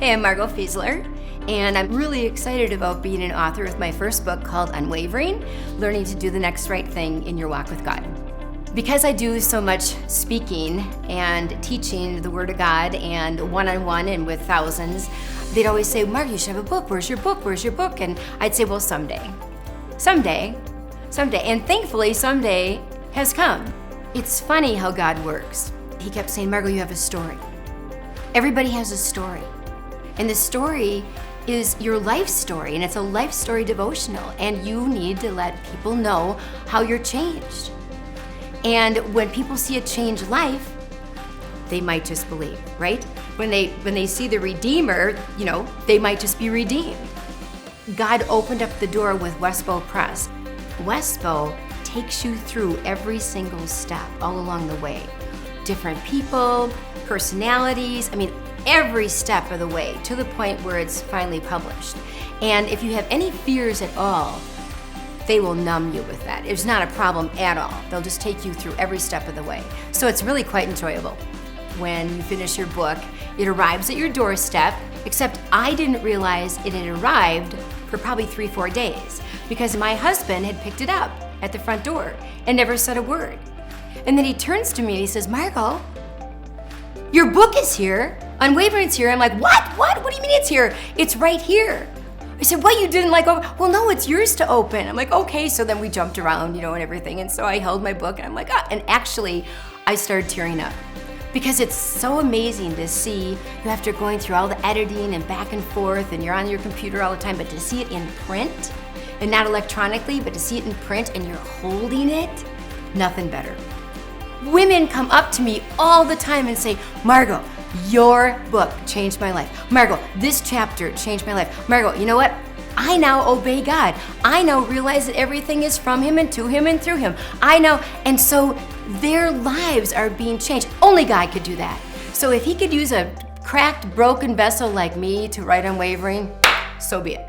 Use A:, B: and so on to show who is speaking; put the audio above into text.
A: Hey, I'm Margo Fieseler, and I'm really excited about being an author of my first book called Unwavering, Learning to Do the Next Right Thing in Your Walk with God. Because I do so much speaking and teaching the Word of God and one-on-one and with thousands, they'd always say, Margo, you should have a book. Where's your book? Where's your book? And I'd say, well, someday. And thankfully, someday has come. It's funny how God works. He kept saying, Margo, you have a story. Everybody has a story. And the story is your life story, and it's a life story devotional, and you need to let people know how you're changed. And when people see a changed life, they might just believe, right? When they see the Redeemer, they might just be redeemed. God opened up the door with WestBow Press. WestBow takes you through every single step all along the way. Different people, personalities, every step of the way to the point where it's finally published. And if you have any fears at all, they will numb you with that. It's not a problem at all. They'll just take you through every step of the way. So it's really quite enjoyable. When you finish your book, it arrives at your doorstep, except I didn't realize it had arrived for probably 3-4 days because my husband had picked it up at the front door and never said a word. And then he turns to me and he says, Margo, your book is here. Unwavering's here. I'm like, what? What do you mean it's here? It's right here. I said, what, you didn't open? Well, no, it's yours to open. I'm like, okay. So then we jumped around, and everything. And so I held my book and I'm like, and actually I started tearing up because it's so amazing to see you after going through all the editing and back and forth and you're on your computer all the time, but to see it in print and not electronically, but to see it in print and you're holding it, nothing better. Women come up to me all the time and say, Margo, your book changed my life. Margo, this chapter changed my life. Margo, you know what? I now obey God. I now realize that everything is from Him and to Him and through Him. I know, and so their lives are being changed. Only God could do that. So if He could use a cracked, broken vessel like me to write Unwavering, so be it.